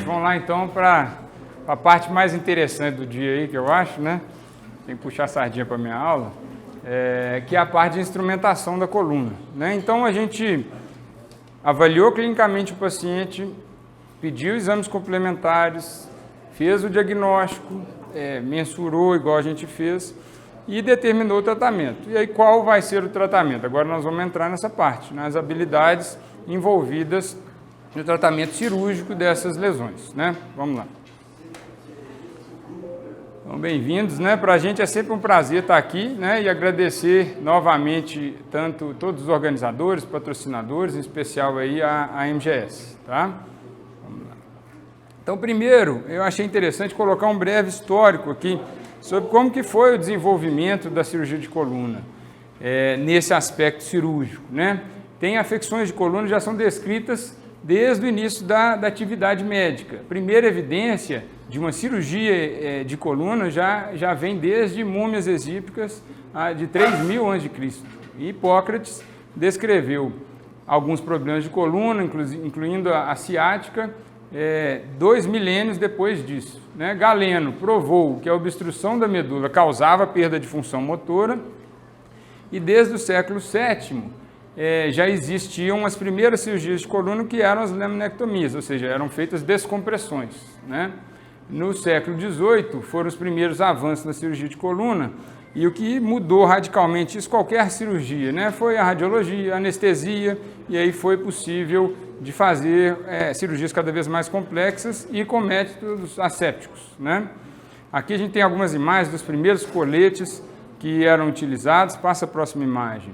vamos lá então para a parte mais interessante do dia aí, que eu acho, né? Tem que puxar a sardinha para a minha aula, que é a parte de instrumentação da coluna, né? Então a gente avaliou clinicamente o paciente, pediu exames complementares, fez o diagnóstico, mensurou igual a gente fez e determinou o tratamento. E aí qual vai ser o tratamento? Agora nós vamos entrar nessa parte, nas habilidades envolvidas no tratamento cirúrgico dessas lesões, né? Vamos lá. Então, bem-vindos, né? Para a gente é sempre um prazer estar aqui, né? E agradecer novamente tanto todos os organizadores, patrocinadores, em especial aí a MGS, tá? Vamos lá. Então, primeiro, eu achei interessante colocar um breve histórico aqui sobre como que foi o desenvolvimento da cirurgia de coluna nesse aspecto cirúrgico, né? Tem afecções de coluna que já são descritas desde o início da atividade médica. A primeira evidência de uma cirurgia de coluna já vem desde múmias egípcias de 3000 a.C. E Hipócrates descreveu alguns problemas de coluna, incluindo a ciática, 2 milênios depois disso, né? Galeno provou que a obstrução da medula causava perda de função motora e desde o século VII já existiam as primeiras cirurgias de coluna que eram as laminectomias, ou seja, eram feitas descompressões, né? No século XVIII foram os primeiros avanços na cirurgia de coluna e o que mudou radicalmente isso, qualquer cirurgia, né? Foi a radiologia, a anestesia e aí foi possível de fazer cirurgias cada vez mais complexas e com métodos assépticos, né? Aqui a gente tem algumas imagens dos primeiros coletes que eram utilizados, passa a próxima imagem.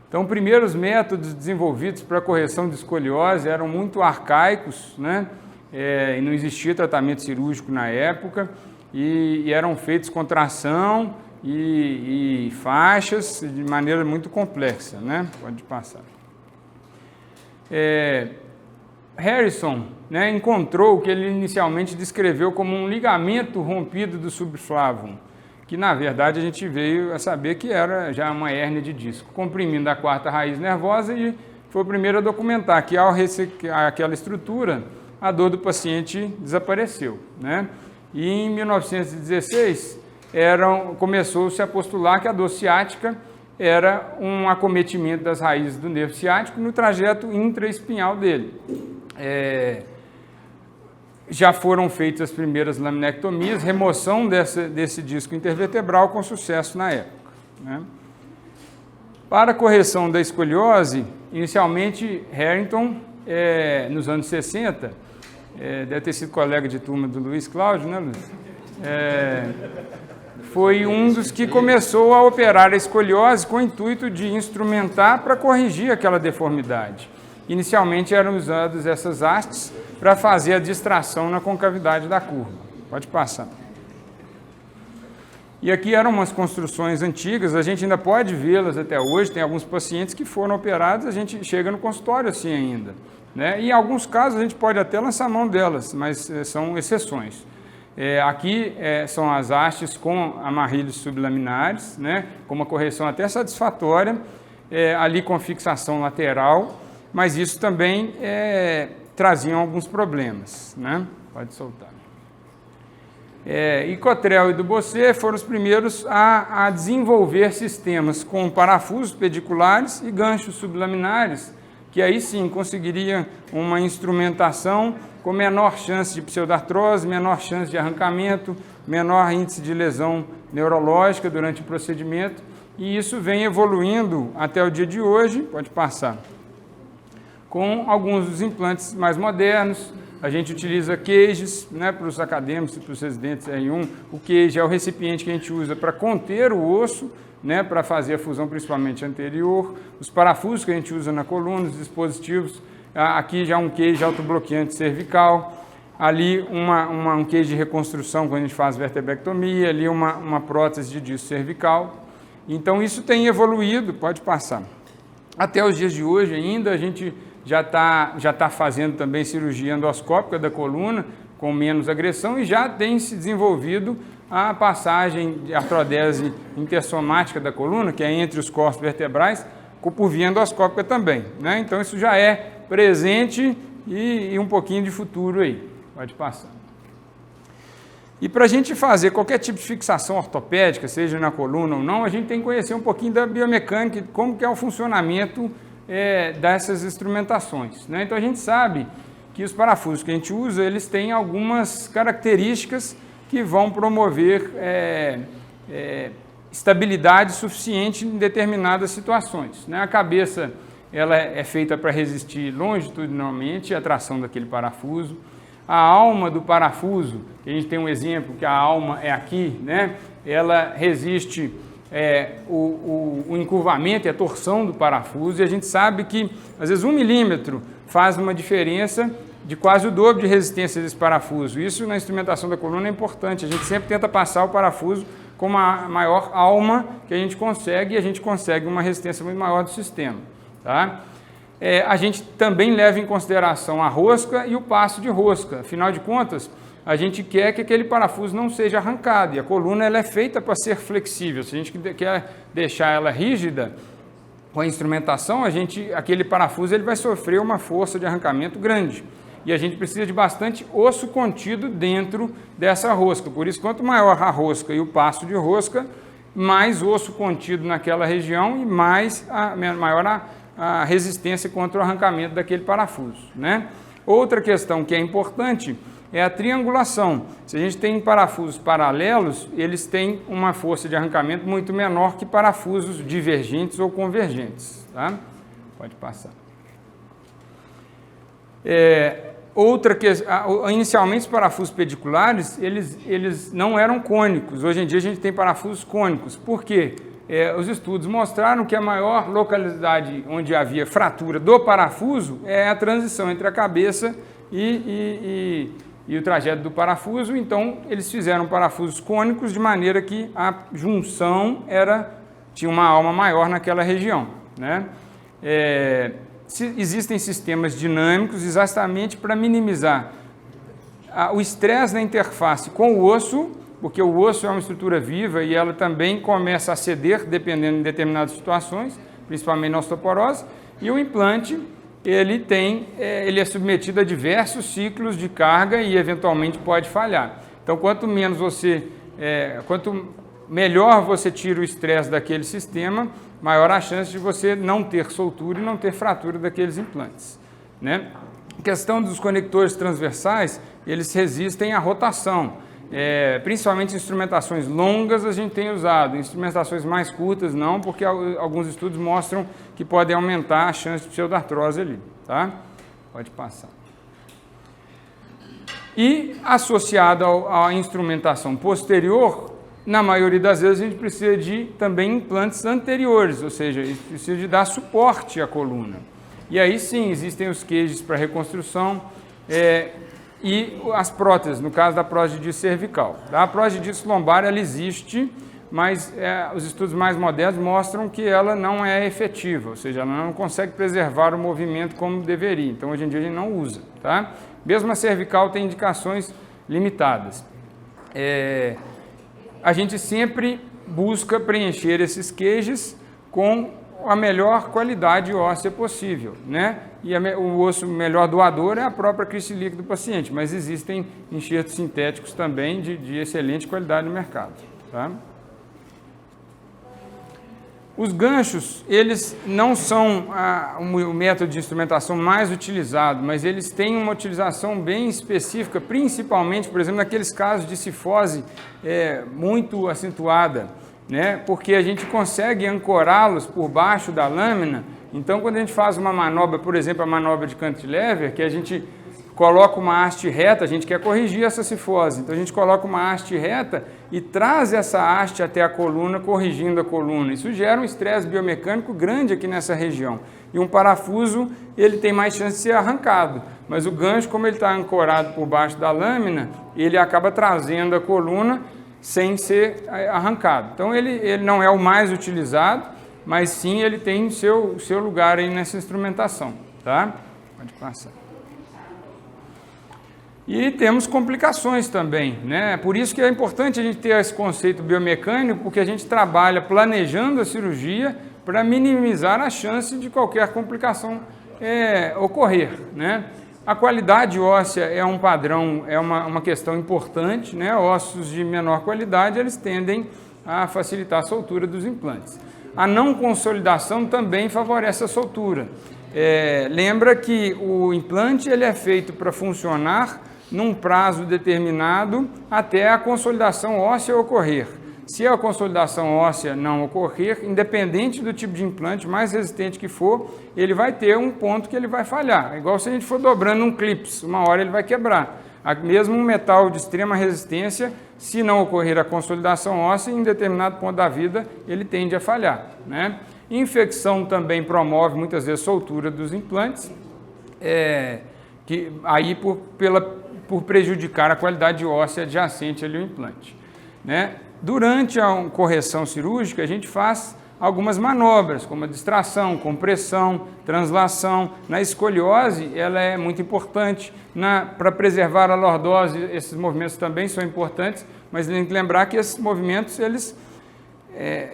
Então, primeiros métodos desenvolvidos para correção de escoliose eram muito arcaicos, né? E não existia tratamento cirúrgico na época e eram feitos com tração e faixas de maneira muito complexa, né? Pode passar. Harrison, né, encontrou o que ele inicialmente descreveu como um ligamento rompido do subflavum, que na verdade a gente veio a saber que era já uma hérnia de disco, comprimindo a quarta raiz nervosa e foi o primeiro a documentar que ao ressecar aquela estrutura, a dor do paciente desapareceu, né? E em 1916 começou-se a postular que a dor ciática era um acometimento das raízes do nervo ciático no trajeto intraespinhal dele. Já foram feitas as primeiras laminectomias, remoção desse disco intervertebral com sucesso na época, né? Para a correção da escoliose, inicialmente Harrington, nos anos 60, deve ter sido colega de turma do Luiz Cláudio, né, Luiz? Foi um dos que começou a operar a escoliose com o intuito de instrumentar para corrigir aquela deformidade. Inicialmente eram usadas essas hastes para fazer a distração na concavidade da curva. Pode passar. E aqui eram umas construções antigas, a gente ainda pode vê-las até hoje, tem alguns pacientes que foram operados, a gente chega no consultório assim ainda, né? E em alguns casos a gente pode até lançar mão delas, mas são exceções. Aqui são as hastes com amarrilhos sublaminares, né? Com uma correção até satisfatória, ali com fixação lateral, mas isso também trazia alguns problemas, né? Pode soltar. E Cottrell e Duboce foram os primeiros a desenvolver sistemas com parafusos pediculares e ganchos sublaminares, que aí sim conseguiria uma instrumentação com menor chance de pseudartrose, menor chance de arrancamento, menor índice de lesão neurológica durante o procedimento, e isso vem evoluindo até o dia de hoje, pode passar. Com alguns dos implantes mais modernos, a gente utiliza cages, né, para os acadêmicos e para os residentes R1. O cage é o recipiente que a gente usa para conter o osso, né, para fazer a fusão principalmente anterior. Os parafusos que a gente usa na coluna, os dispositivos, aqui já um cage autobloqueante cervical, ali um cage de reconstrução quando a gente faz vertebrectomia, ali uma prótese de disco cervical. Então isso tem evoluído, pode passar. Até os dias de hoje ainda a gente já tá fazendo também cirurgia endoscópica da coluna, com menos agressão, e já tem se desenvolvido a passagem de artrodese intersomática da coluna, que é entre os corpos vertebrais, por via endoscópica também, né? Então isso já é presente e um pouquinho de futuro aí. Pode passar. E para a gente fazer qualquer tipo de fixação ortopédica, seja na coluna ou não, a gente tem que conhecer um pouquinho da biomecânica, como que é o funcionamento dessas instrumentações, né? Então a gente sabe que os parafusos que a gente usa, eles têm algumas características que vão promover estabilidade suficiente em determinadas situações, né? A cabeça ela é feita para resistir longitudinalmente à tração daquele parafuso. A alma do parafuso, que a gente tem um exemplo que a alma é aqui, né? Ela resiste o encurvamento e a torção do parafuso, e a gente sabe que às vezes 1 milímetro faz uma diferença de quase o dobro de resistência desse parafuso. Isso na instrumentação da coluna é importante, a gente sempre tenta passar o parafuso com a maior alma que a gente consegue, e a gente consegue uma resistência muito maior do sistema, tá? A gente também leva em consideração a rosca e o passo de rosca. Afinal de contas, a gente quer que aquele parafuso não seja arrancado, e a coluna ela é feita para ser flexível. Se a gente quer deixar ela rígida com a instrumentação, aquele parafuso ele vai sofrer uma força de arrancamento grande. E a gente precisa de bastante osso contido dentro dessa rosca. Por isso, quanto maior a rosca e o passo de rosca, mais osso contido naquela região e maior a resistência contra o arrancamento daquele parafuso, né? Outra questão que é importante é a triangulação. Se a gente tem parafusos paralelos, eles têm uma força de arrancamento muito menor que parafusos divergentes ou convergentes, tá? Pode passar. Inicialmente os parafusos pediculares, eles não eram cônicos. Hoje em dia a gente tem parafusos cônicos. Por quê? Os estudos mostraram que a maior localidade onde havia fratura do parafuso é a transição entre a cabeça e o trajeto do parafuso. Então, eles fizeram parafusos cônicos de maneira que a junção tinha uma alma maior naquela região, né? Existem sistemas dinâmicos exatamente para minimizar o estresse na interface com o osso, porque o osso é uma estrutura viva e ela também começa a ceder dependendo de determinadas situações, principalmente na osteoporose, e o implante ele é submetido a diversos ciclos de carga e eventualmente pode falhar. Então, quanto melhor você tira o estresse daquele sistema, maior a chance de você não ter soltura e não ter fratura daqueles implantes, né? A questão dos conectores transversais, eles resistem à rotação. Principalmente instrumentações longas a gente tem usado, instrumentações mais curtas não, porque alguns estudos mostram que podem aumentar a chance de pseudartrose ali, tá? Pode passar. E associado à instrumentação posterior, na maioria das vezes a gente precisa de também implantes anteriores, ou seja, precisa de dar suporte à coluna. E aí sim, existem os cages para reconstrução, e as próteses, no caso da prótese de cervical. A prótese de lombar ela existe, mas os estudos mais modernos mostram que ela não é efetiva, ou seja, ela não consegue preservar o movimento como deveria. Então, hoje em dia, a gente não usa, tá? Mesmo a cervical tem indicações limitadas. A gente sempre busca preencher esses cages com a melhor qualidade óssea possível, né? E o osso melhor doador é a própria cristalítica do paciente, mas existem enxertos sintéticos também de excelente qualidade no mercado, tá? Os ganchos, eles não são o método de instrumentação mais utilizado, mas eles têm uma utilização bem específica, principalmente, por exemplo, naqueles casos de cifose muito acentuada, né? Porque a gente consegue ancorá-los por baixo da lâmina. Então, quando a gente faz uma manobra, por exemplo, a manobra de cantilever, que a gente coloca uma haste reta, a gente quer corrigir essa cifose, então a gente coloca uma haste reta e traz essa haste até a coluna, corrigindo a coluna. Isso gera um estresse biomecânico grande aqui nessa região. E um parafuso, ele tem mais chance de ser arrancado, mas o gancho, como ele está ancorado por baixo da lâmina, ele acaba trazendo a coluna sem ser arrancado. Então, ele não é o mais utilizado, mas sim ele tem o seu lugar aí nessa instrumentação, tá? Pode passar. E temos complicações também, né? Por isso que é importante a gente ter esse conceito biomecânico, porque a gente trabalha planejando a cirurgia para minimizar a chance de qualquer complicação ocorrer, né? A qualidade óssea é um padrão, é uma questão importante, né? Ossos de menor qualidade, eles tendem a facilitar a soltura dos implantes. A não consolidação também favorece a soltura. Lembra que o implante ele é feito para funcionar num prazo determinado até a consolidação óssea ocorrer. Se a consolidação óssea não ocorrer, independente do tipo de implante, mais resistente que for, ele vai ter um ponto que ele vai falhar. É igual se a gente for dobrando um clips, uma hora ele vai quebrar. Mesmo um metal de extrema resistência, se não ocorrer a consolidação óssea, em determinado ponto da vida, ele tende a falhar, né? Infecção também promove muitas vezes soltura dos implantes, por prejudicar a qualidade óssea adjacente ali ao implante, né? Durante a correção cirúrgica, a gente faz algumas manobras, como a distração, compressão, translação. Na escoliose, ela é muito importante. Para preservar a lordose, esses movimentos também são importantes, mas tem que lembrar que esses movimentos, eles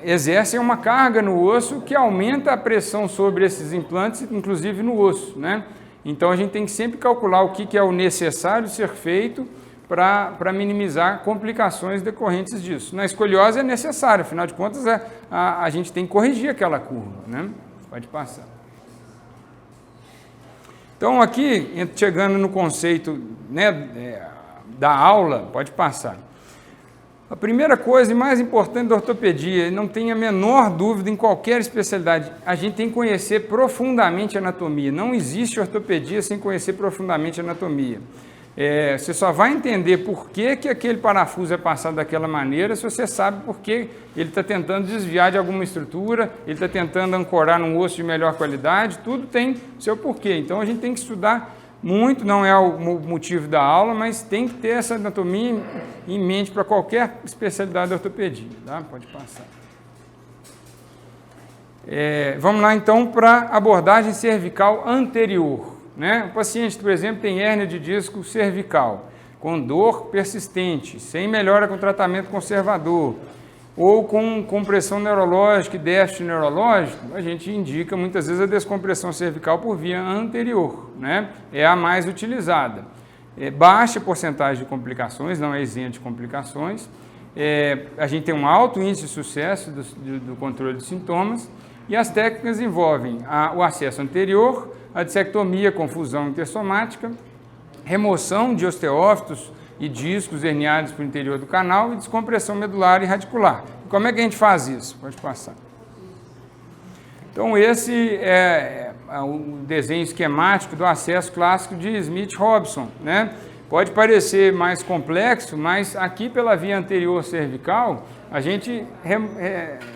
exercem uma carga no osso que aumenta a pressão sobre esses implantes, inclusive no osso, né? Então, a gente tem que sempre calcular o que é o necessário ser feito para minimizar complicações decorrentes disso. Na escoliose é necessário, afinal de contas, a gente tem que corrigir aquela curva, né? Pode passar. Então, aqui, chegando no conceito, né, da aula, pode passar. A primeira coisa e mais importante da ortopedia, não tem a menor dúvida em qualquer especialidade, a gente tem que conhecer profundamente a anatomia. Não existe ortopedia sem conhecer profundamente a anatomia. Você só vai entender por que aquele parafuso é passado daquela maneira se você sabe por que ele está tentando desviar de alguma estrutura, ele está tentando ancorar num osso de melhor qualidade, tudo tem seu porquê. Então a gente tem que estudar muito, não é o motivo da aula, mas tem que ter essa anatomia em mente para qualquer especialidade da ortopedia. Tá? Pode passar. Vamos lá então para a abordagem cervical anterior. Né? O paciente, por exemplo, tem hérnia de disco cervical, com dor persistente, sem melhora com tratamento conservador, ou com compressão neurológica e déficit neurológico, a gente indica muitas vezes a descompressão cervical por via anterior, né? É a mais utilizada. Baixa porcentagem de complicações, não é isento de complicações. A gente tem um alto índice de sucesso do controle de sintomas, e as técnicas envolvem o acesso anterior, a dissectomia com fusão intersomática, remoção de osteófitos e discos herniados para o interior do canal e descompressão medular e radicular. Como é que a gente faz isso? Pode passar. Então, esse é o desenho esquemático do acesso clássico de Smith-Robson, né? Pode parecer mais complexo, mas aqui pela via anterior cervical, a gente,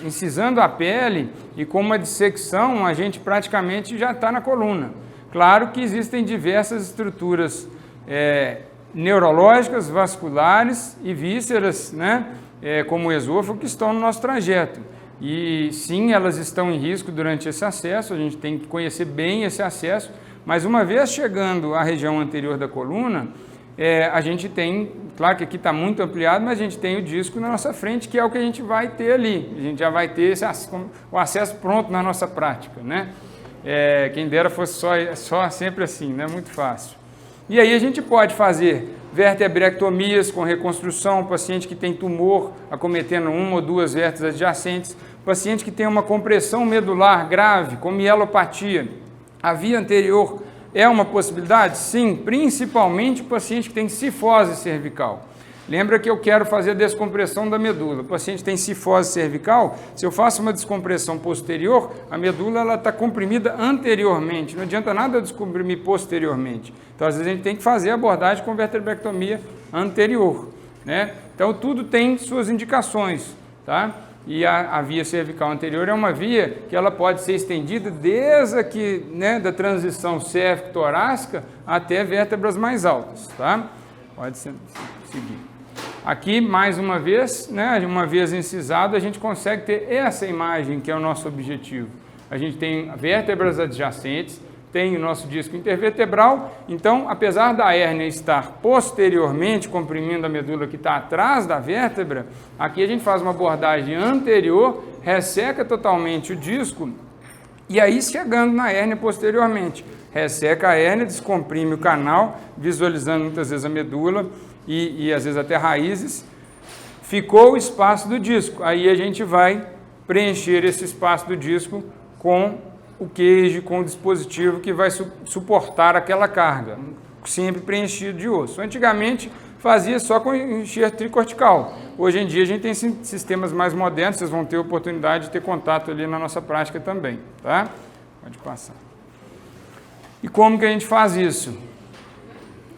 incisando a pele e com uma dissecção, a gente praticamente já está na coluna. Claro que existem diversas estruturas neurológicas, vasculares e vísceras, né, como o esôfago, que estão no nosso trajeto. E sim, elas estão em risco durante esse acesso, a gente tem que conhecer bem esse acesso, mas uma vez chegando à região anterior da coluna, a gente tem, claro que aqui está muito ampliado, mas a gente tem o disco na nossa frente, que é o que a gente vai ter ali. A gente já vai ter o acesso pronto na nossa prática, né? Quem dera fosse só sempre assim, né? Muito fácil. E aí a gente pode fazer vertebrectomias com reconstrução, paciente que tem tumor acometendo uma ou duas vértebras adjacentes, paciente que tem uma compressão medular grave, com mielopatia. A via anterior é uma possibilidade? Sim, principalmente o paciente que tem cifose cervical. Lembra que eu quero fazer a descompressão da medula. O paciente tem cifose cervical, se eu faço uma descompressão posterior, a medula está comprimida anteriormente. Não adianta nada eu descomprimir posteriormente. Então, às vezes, a gente tem que fazer a abordagem com vertebrectomia anterior, né? Então, tudo tem suas indicações, tá? E a via cervical anterior é uma via que ela pode ser estendida desde aqui, né, da transição cérvico-torácica até vértebras mais altas, tá? Pode seguir. Aqui, mais uma vez, né, uma vez incisado, a gente consegue ter essa imagem que é o nosso objetivo. A gente tem vértebras adjacentes, tem o nosso disco intervertebral, então, apesar da hérnia estar posteriormente comprimindo a medula que está atrás da vértebra, aqui a gente faz uma abordagem anterior, resseca totalmente o disco, e aí chegando na hérnia posteriormente. resseca a hérnia, descomprime o canal, visualizando muitas vezes a medula e às vezes até raízes. Ficou o espaço do disco, aí a gente vai preencher esse espaço do disco com o queijo, com o dispositivo que vai suportar aquela carga, sempre preenchido de osso. Antigamente fazia só com enxerto tricortical. Hoje em dia a gente tem sistemas mais modernos, vocês vão ter oportunidade de ter contato ali na nossa prática também, tá? Pode passar. E como que a gente faz isso?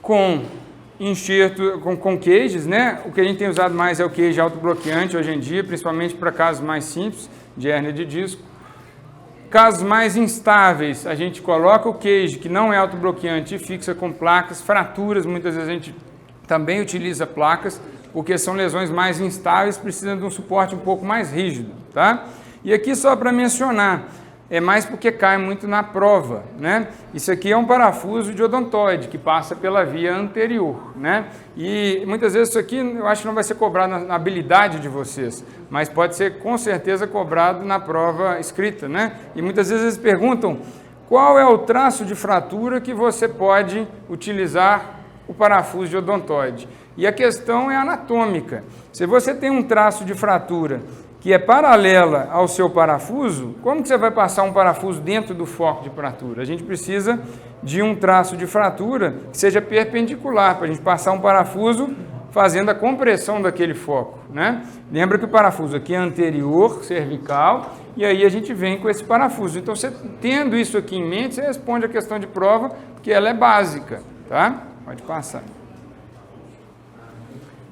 Com enxerto, com queijos, né? O que a gente tem usado mais é o queijo autobloqueante hoje em dia, principalmente para casos mais simples, de hérnia de disco. Casos mais instáveis, a gente coloca o queijo que não é autobloqueante e fixa com placas. Fraturas, muitas vezes a gente também utiliza placas, porque são lesões mais instáveis, precisam de um suporte um pouco mais rígido, tá? E aqui só para mencionar, é mais porque cai muito na prova, né? Isso aqui é um parafuso de odontoide, que passa pela via anterior, né? E muitas vezes isso aqui eu acho que não vai ser cobrado na habilidade de vocês, mas pode ser com certeza cobrado na prova escrita, né? E muitas vezes eles perguntam qual é o traço de fratura que você pode utilizar o parafuso de odontoide. E a questão é anatômica. Se você tem um traço de fratura que é paralela ao seu parafuso, como que você vai passar um parafuso dentro do foco de fratura? A gente precisa de um traço de fratura que seja perpendicular, para a gente passar um parafuso fazendo a compressão daquele foco, né? Lembra que o parafuso aqui é anterior, cervical, e aí a gente vem com esse parafuso. Então, você tendo isso aqui em mente, você responde a questão de prova, porque ela é básica, tá? Pode passar.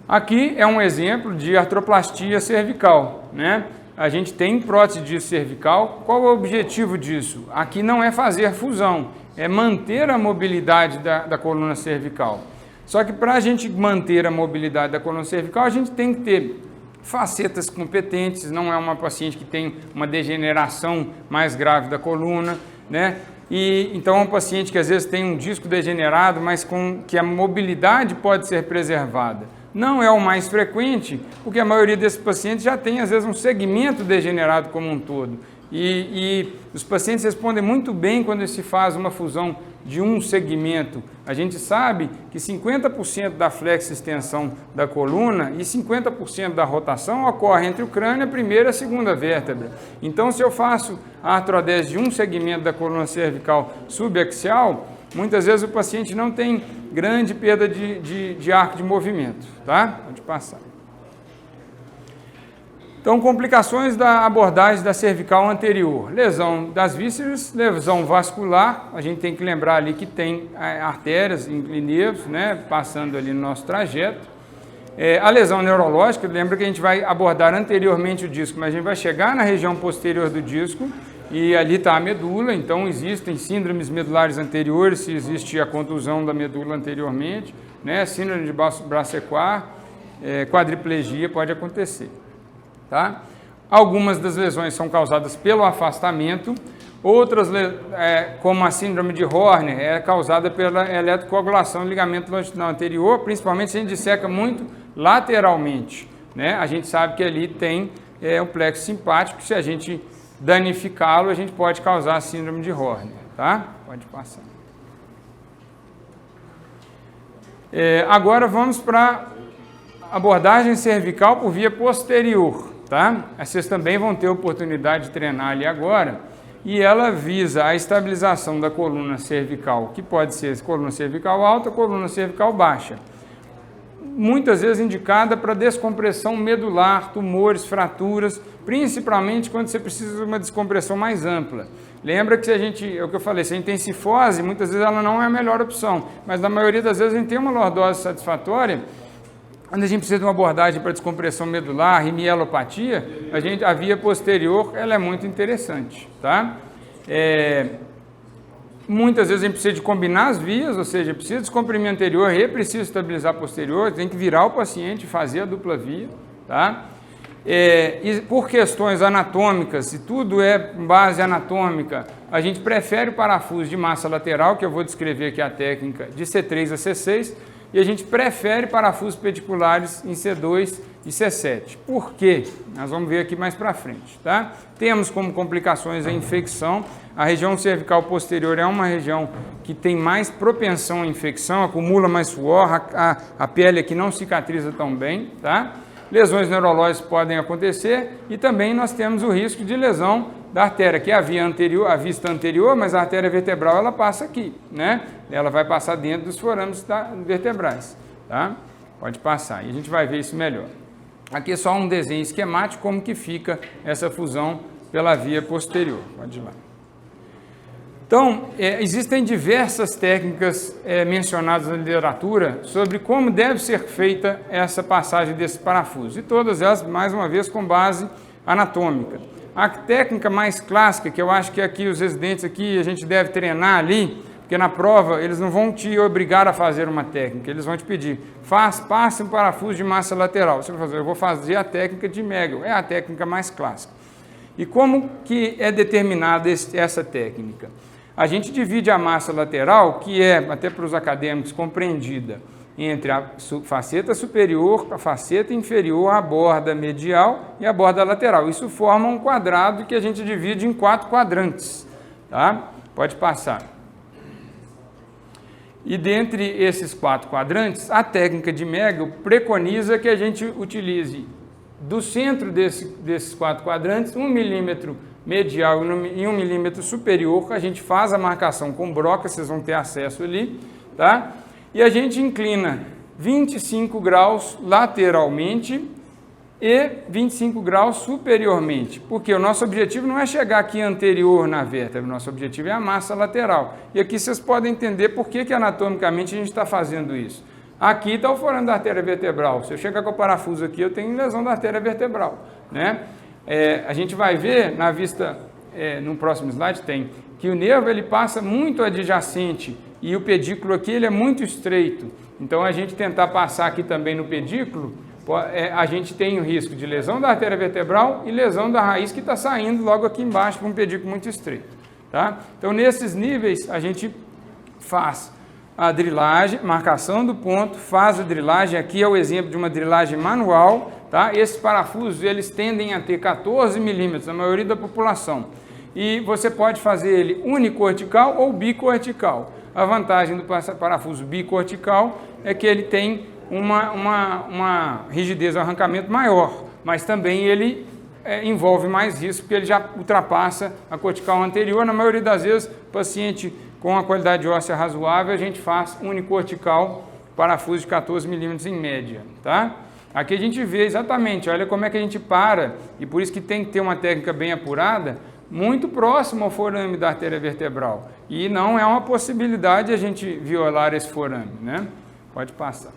Aqui é um exemplo de artroplastia cervical, né? A gente tem prótese de cervical. Qual é o objetivo disso? Aqui não é fazer fusão, é manter a mobilidade da coluna cervical. Só que para a gente manter a mobilidade da coluna cervical, a gente tem que ter facetas competentes, não é uma paciente que tem uma degeneração mais grave da coluna, né? E então é um paciente que às vezes tem um disco degenerado, mas que a mobilidade pode ser preservada. Não é o mais frequente, porque a maioria desses pacientes já tem, às vezes, um segmento degenerado como um todo. E os pacientes respondem muito bem quando se faz uma fusão de um segmento. A gente sabe que 50% da flexo-extensão da coluna e 50% da rotação ocorre entre o crânio, a primeira e a segunda vértebra. Então, se eu faço a artrodese de um segmento da coluna cervical subaxial, muitas vezes o paciente não tem grande perda de arco de movimento, tá? Pode passar. Então, complicações da abordagem da cervical anterior. Lesão das vísceras, lesão vascular, a gente tem que lembrar ali que tem artérias e nervos, né, passando ali no nosso trajeto. A lesão neurológica, lembra que a gente vai abordar anteriormente o disco, mas a gente vai chegar na região posterior do disco, e ali está a medula, então existem síndromes medulares anteriores, se existe a contusão da medula anteriormente, né? Síndrome de braço equar, quadriplegia pode acontecer. Tá? Algumas das lesões são causadas pelo afastamento, outras, como a síndrome de Horner, é causada pela eletrocoagulação do ligamento longitudinal anterior, principalmente se a gente disseca muito lateralmente, né? A gente sabe que ali tem um plexo simpático, se a gente danificá-lo, a gente pode causar a síndrome de Horner, tá? Pode passar. Agora vamos para abordagem cervical por via posterior, tá? Vocês também vão ter oportunidade de treinar ali agora, e ela visa a estabilização da coluna cervical, que pode ser coluna cervical alta, coluna cervical baixa. Muitas vezes indicada para descompressão medular, tumores, fraturas, principalmente quando você precisa de uma descompressão mais ampla. Lembra que é o que eu falei, se a gente tem cifose, muitas vezes ela não é a melhor opção, mas na maioria das vezes a gente tem uma lordose satisfatória, quando a gente precisa de uma abordagem para descompressão medular e mielopatia, a via posterior ela é muito interessante, tá? Muitas vezes a gente precisa de combinar as vias, ou seja, precisa descomprimir anterior e precisa estabilizar posterior, tem que virar o paciente e fazer a dupla via, tá? E por questões anatômicas, se tudo é base anatômica, a gente prefere o parafuso de massa lateral, que eu vou descrever aqui a técnica, de C3 a C6, e a gente prefere parafusos pediculares em C2 e C7. Por quê? Nós vamos ver aqui mais para frente, tá? Temos como complicações a infecção. A região cervical posterior é uma região que tem mais propensão à infecção, acumula mais suor, a pele aqui não cicatriza tão bem, tá? Lesões neurológicas podem acontecer e também nós temos o risco de lesão da artéria, que é a via anterior, a vista anterior, mas a artéria vertebral ela passa aqui, né? Ela vai passar dentro dos forames vertebrais, tá? Pode passar e a gente vai ver isso melhor. Aqui é só um desenho esquemático como que fica essa fusão pela via posterior. Pode ir lá. Então, existem diversas técnicas mencionadas na literatura sobre como deve ser feita essa passagem desse parafuso, e todas elas, mais uma vez, com base anatômica. A técnica mais clássica, que eu acho que aqui os residentes aqui a gente deve treinar ali, porque na prova eles não vão te obrigar a fazer uma técnica, eles vão te pedir, passe um parafuso de massa lateral. Você vai fazer, eu vou fazer a técnica de Megel, é a técnica mais clássica. E como que é determinada essa técnica? A gente divide a massa lateral, que é, até para os acadêmicos, compreendida entre a faceta superior, a faceta inferior, a borda medial e a borda lateral. Isso forma um quadrado que a gente divide em 4 quadrantes, tá? Pode passar. E dentre esses 4 quadrantes, a técnica de Megel preconiza que a gente utilize do centro desses 4 quadrantes 1 milímetro medial e 1 milímetro superior, a gente faz a marcação com broca, vocês vão ter acesso ali, tá? E a gente inclina 25 graus lateralmente e 25 graus superiormente, porque o nosso objetivo não é chegar aqui anterior na vértebra, o nosso objetivo é a massa lateral. E aqui vocês podem entender por que anatomicamente a gente está fazendo isso. Aqui está o forame da artéria vertebral, se eu chegar com o parafuso aqui, eu tenho lesão da artéria vertebral, né? A gente vai ver na vista, no próximo slide tem, que o nervo ele passa muito adjacente e o pedículo aqui ele é muito estreito. Então a gente tentar passar aqui também no pedículo, a gente tem o risco de lesão da artéria vertebral e lesão da raiz que está saindo logo aqui embaixo com um pedículo muito estreito, tá? Então nesses níveis a gente faz a drilagem, marcação do ponto, faz a drilagem, aqui é o exemplo de uma drilagem manual, tá? Esses parafusos, eles tendem a ter 14 milímetros, a maioria da população, e você pode fazer ele unicortical ou bicortical. A vantagem do parafuso bicortical é que ele tem uma rigidez de arrancamento maior, mas também ele envolve mais risco, porque ele já ultrapassa a cortical anterior. Na maioria das vezes, paciente com a qualidade óssea razoável, a gente faz unicortical, parafuso de 14 milímetros em média, tá? Aqui a gente vê exatamente, olha como é que a gente para, e por isso que tem que ter uma técnica bem apurada, muito próximo ao forame da artéria vertebral. E não é uma possibilidade a gente violar esse forame, né? Pode passar.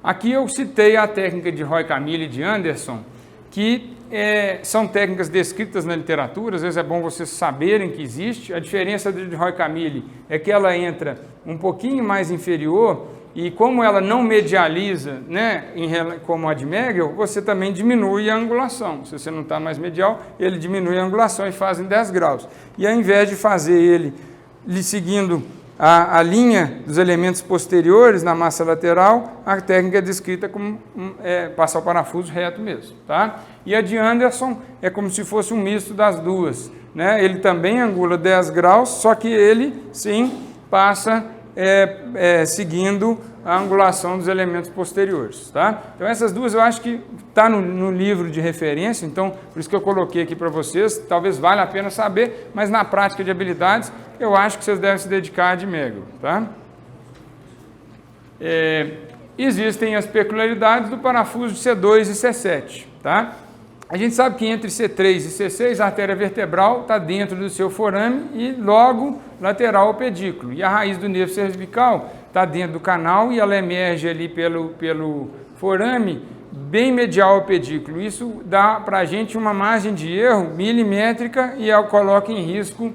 Aqui eu citei a técnica de Roy Camille e de Anderson, que são técnicas descritas na literatura, às vezes é bom vocês saberem que existe. A diferença de Roy Camille é que ela entra um pouquinho mais inferior e como ela não medializa, né, como a de Megel, você também diminui a angulação. Se você não está mais medial, ele diminui a angulação e faz em 10 graus. E ao invés de fazer ele seguindo a linha dos elementos posteriores na massa lateral, a técnica é descrita como passar o parafuso reto mesmo, tá? E a de Anderson é como se fosse um misto das duas, né? Ele também angula 10 graus, só que ele, sim, passa seguindo a angulação dos elementos posteriores, tá? Então essas duas eu acho que está no livro de referência, então por isso que eu coloquei aqui para vocês, talvez valha a pena saber, mas na prática de habilidades eu acho que vocês devem se dedicar a de Megel, tá? Existem as peculiaridades do parafuso de C2 e C7, tá? A gente sabe que entre C3 e C6 a artéria vertebral está dentro do seu forame e logo lateral ao pedículo. E a raiz do nervo cervical está dentro do canal e ela emerge ali pelo forame bem medial ao pedículo. Isso dá para a gente uma margem de erro milimétrica e coloca em risco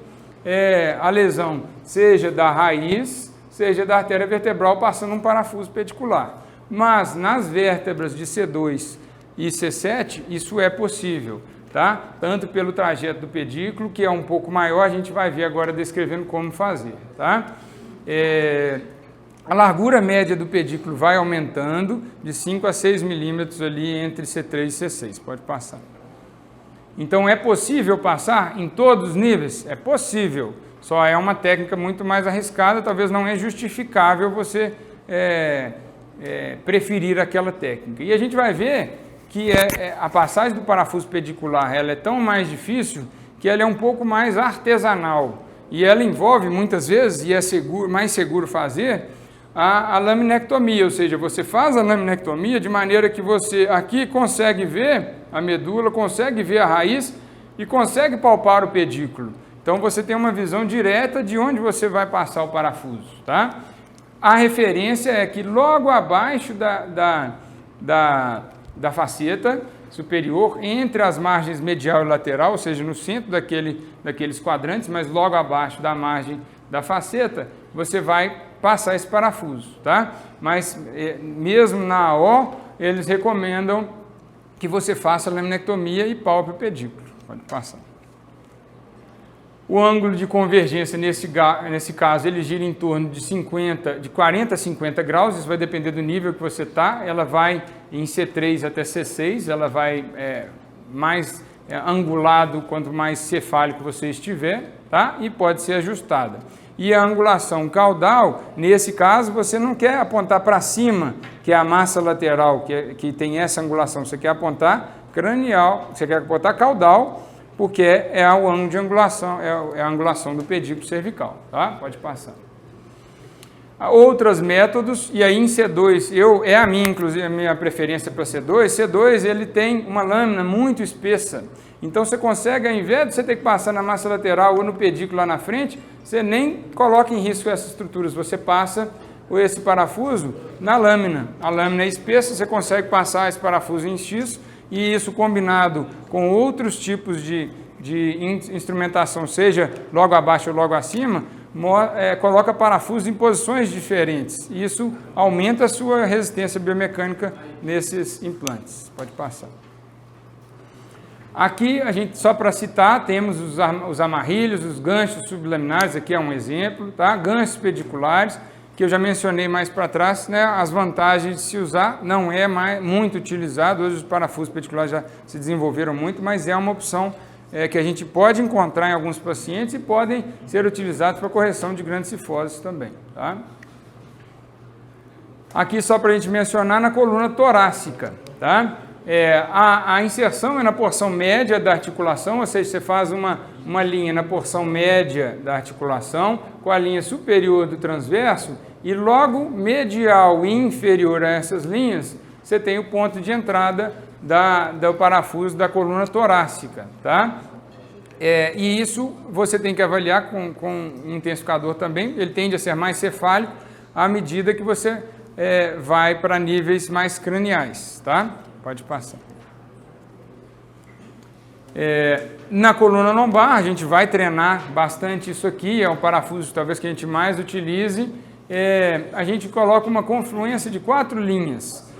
a lesão, seja da raiz, seja da artéria vertebral passando um parafuso pedicular. Mas nas vértebras de C2 e C7, isso é possível, tá? Tanto pelo trajeto do pedículo, que é um pouco maior, a gente vai ver agora descrevendo como fazer, tá? A largura média do pedículo vai aumentando de 5 a 6 milímetros ali entre C3 e C6, pode passar. Então é possível passar em todos os níveis? É possível, Só é uma técnica muito mais arriscada, talvez não é justificável você preferir aquela técnica. E a gente vai ver que a passagem do parafuso pedicular ela é tão mais difícil que ela é um pouco mais artesanal. E ela envolve muitas vezes, e é mais seguro fazer, a laminectomia, ou seja, você faz a laminectomia de maneira que você aqui consegue ver a medula, consegue ver a raiz e consegue palpar o pedículo. Então você tem uma visão direta de onde você vai passar o parafuso, tá? A referência é que logo abaixo da faceta superior, entre as margens medial e lateral, ou seja, no centro daqueles quadrantes, mas logo abaixo da margem da faceta, você vai passar esse parafuso, tá? Mas mesmo na AO, eles recomendam que você faça a laminectomia e palpe o pedículo. Pode passar. O ângulo de convergência, nesse caso, ele gira em torno de 40 a 50 graus, isso vai depender do nível que você está. Ela vai em C3 até C6, ela vai mais angulado quanto mais cefálico você estiver, tá? E pode ser ajustada. E a angulação caudal, nesse caso, você não quer apontar para cima, que é a massa lateral, que tem essa angulação, você quer apontar cranial, você quer apontar caudal, porque é o ângulo de angulação, é a angulação do pedículo cervical, tá? Pode passar. Outros métodos, e aí em C2, inclusive a minha preferência para C2, C2 ele tem uma lâmina muito espessa, então você consegue, ao invés de você ter que passar na massa lateral ou no pedículo lá na frente, você nem coloca em risco essas estruturas, você passa esse parafuso na lâmina. A lâmina é espessa, você consegue passar esse parafuso em X, e isso combinado com outros tipos de instrumentação, seja logo abaixo ou logo acima, coloca parafusos em posições diferentes. Isso aumenta a sua resistência biomecânica nesses implantes. Pode passar. Aqui, só para citar, temos os amarrilhos, os ganchos subliminares, aqui é um exemplo, tá? Ganchos pediculares, que eu já mencionei mais para trás, né? As vantagens de se usar, não é muito utilizado, hoje os parafusos pediculares já se desenvolveram muito, mas é uma opção que a gente pode encontrar em alguns pacientes e podem ser utilizados para correção de grandes cifoses também, tá? Aqui só para a gente mencionar na coluna torácica, tá? A inserção é na porção média da articulação, ou seja, você faz uma linha na porção média da articulação com a linha superior do transverso e logo medial e inferior a essas linhas, você tem o ponto de entrada do parafuso da coluna torácica, tá? E isso você tem que avaliar com um intensificador também, ele tende a ser mais cefálico à medida que você vai para níveis mais craniais, tá? Pode passar. Na coluna lombar, a gente vai treinar bastante isso aqui, é um parafuso talvez que a gente mais utilize. A gente coloca uma confluência de 4 linhas.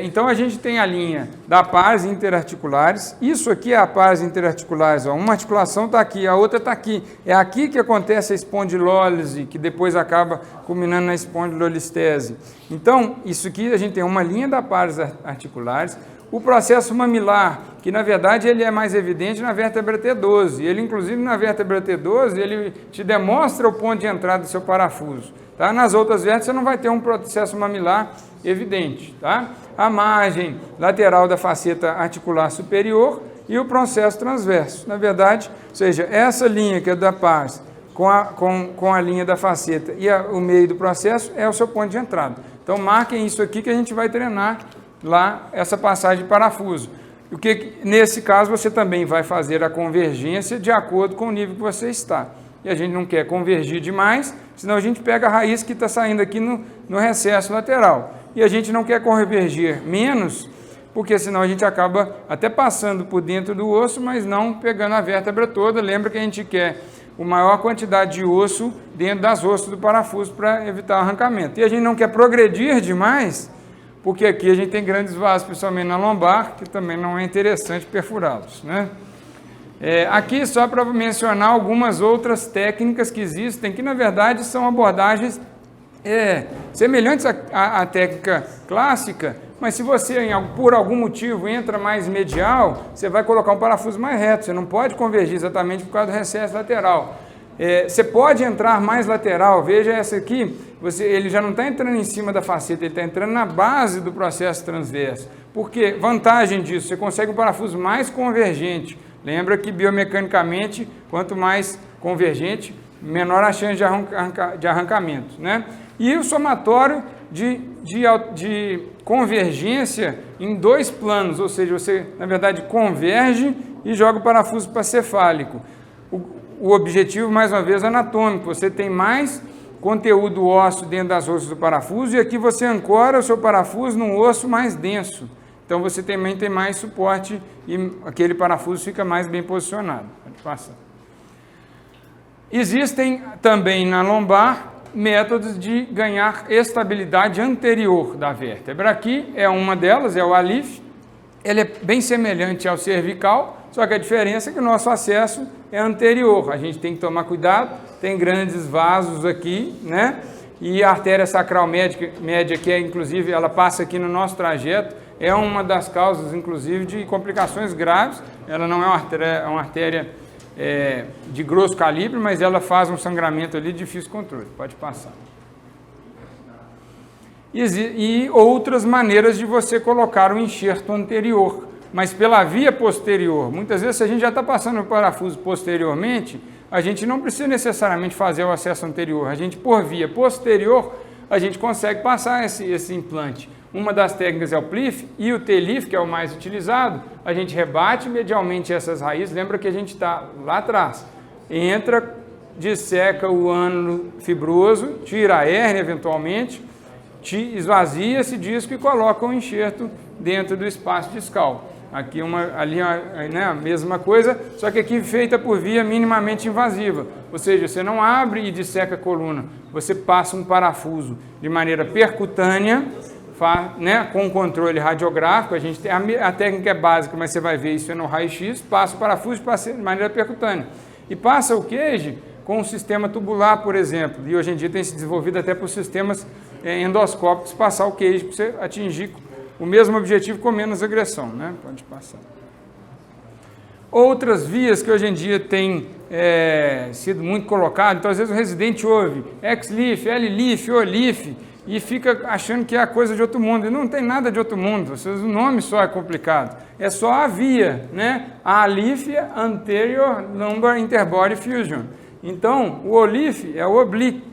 Então a gente tem a linha da pars interarticulares, isso aqui é a pars interarticulares, ó. Uma articulação está aqui, a outra está aqui. É aqui que acontece a espondilólise, que depois acaba culminando na espondilolistese. Então, isso aqui a gente tem uma linha da pars articulares, o processo mamilar, que na verdade ele é mais evidente na vértebra T12, ele inclusive na vértebra T12, ele te demonstra o ponto de entrada do seu parafuso. Tá? Nas outras vértebras você não vai ter um processo mamilar evidente, tá? A margem lateral da faceta articular superior e o processo transverso. Na verdade, ou seja, essa linha que é da pars com a linha da faceta e o meio do processo é o seu ponto de entrada. Então marquem isso aqui que a gente vai treinar lá essa passagem de parafuso. Nesse caso você também vai fazer a convergência de acordo com o nível que você está. E a gente não quer convergir demais, senão a gente pega a raiz que está saindo aqui no recesso lateral. E a gente não quer convergir menos, porque senão a gente acaba até passando por dentro do osso, mas não pegando a vértebra toda. Lembra que a gente quer a maior quantidade de osso dentro das ossos do parafuso para evitar o arrancamento. E a gente não quer progredir demais, porque aqui a gente tem grandes vasos, principalmente na lombar, que também não é interessante perfurá-los, né? Aqui só para mencionar algumas outras técnicas que existem, que na verdade são abordagens semelhantes à técnica clássica, mas se você por algum motivo entra mais medial, você vai colocar um parafuso mais reto, você não pode convergir exatamente por causa do recesso lateral. Você pode entrar mais lateral, veja essa aqui, ele já não está entrando em cima da faceta, ele está entrando na base do processo transverso. Por quê? Vantagem disso, você consegue um parafuso mais convergente. Lembra que biomecanicamente, quanto mais convergente, menor a chance de arrancamento, né? E o somatório de convergência em 2 planos, ou seja, você, na verdade, converge e joga o parafuso paracefálico. O objetivo, mais uma vez, anatômico. Você tem mais conteúdo ósseo dentro das ossos do parafuso e aqui você ancora o seu parafuso num osso mais denso. Então, você também tem mais suporte e aquele parafuso fica mais bem posicionado. Pode passar. Existem também na lombar métodos de ganhar estabilidade anterior da vértebra. Aqui é uma delas, é o ALIF. Ele é bem semelhante ao cervical, só que a diferença é que o nosso acesso é anterior. A gente tem que tomar cuidado, tem grandes vasos aqui, né? E a artéria sacral média, que é, inclusive, ela passa aqui no nosso trajeto, é uma das causas, inclusive, de complicações graves. Ela não é uma artéria de grosso calibre, mas ela faz um sangramento ali de difícil controle. Pode passar. E outras maneiras de você colocar o enxerto anterior, mas pela via posterior. Muitas vezes, se a gente já está passando o parafuso posteriormente, a gente não precisa necessariamente fazer o acesso anterior. A gente, por via posterior, a gente consegue passar esse implante. Uma das técnicas é o PLIF e o TLIF, que é o mais utilizado. A gente rebate medialmente essas raízes. Lembra que a gente está lá atrás. Entra, disseca o ânulo fibroso, tira a hérnia eventualmente, esvazia esse disco e coloca o enxerto dentro do espaço discal. Aqui ali, né, a mesma coisa, só que aqui feita por via minimamente invasiva. Ou seja, você não abre e disseca a coluna, você passa um parafuso de maneira percutânea, né, com controle radiográfico. A gente tem a técnica é básica, mas você vai ver isso no raio-x, passa o parafuso de maneira percutânea. E passa o queijo com um sistema tubular, por exemplo, e hoje em dia tem se desenvolvido até por sistemas endoscópicos, passar o queijo para você atingir o mesmo objetivo com menos agressão, né? Pode passar. Outras vias que hoje em dia têm sido muito colocadas, então às vezes o residente ouve X-LIF, L-LIF, O-LIF e fica achando que é a coisa de outro mundo, e não tem nada de outro mundo, o nome só é complicado, é só a via, né? A ALIF é Anterior Lumbar Interbody Fusion. Então, o O-LIF é o oblíquo,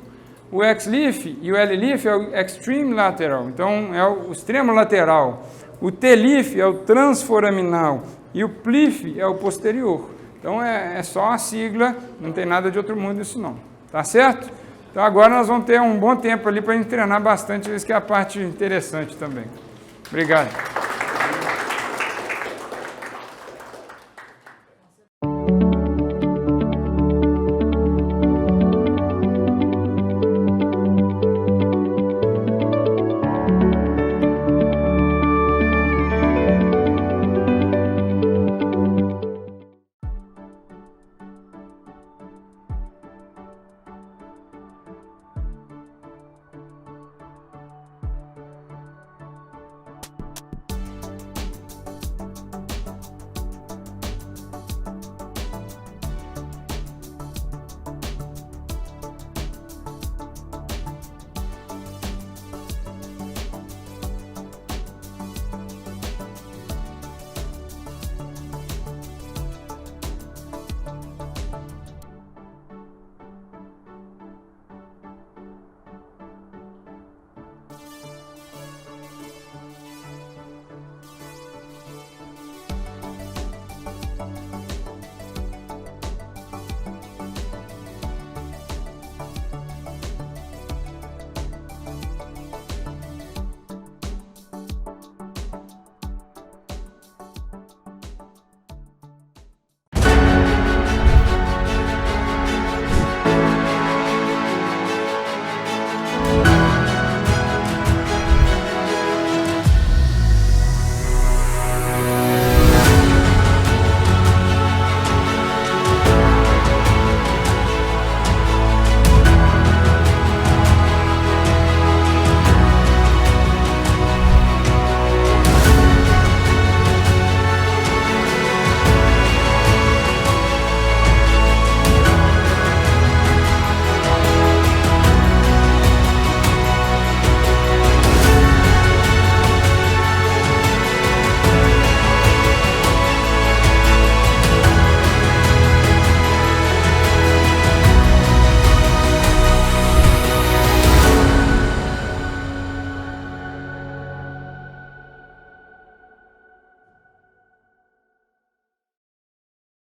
o X-LIF e o L-LIF é o Extreme Lateral, então é o extremo lateral. O T-LIF é o transforaminal e o PLIF é o posterior. Então é só a sigla, não tem nada de outro mundo isso não. Tá certo? Então agora nós vamos ter um bom tempo ali para a gente treinar bastante, isso que é a parte interessante também. Obrigado.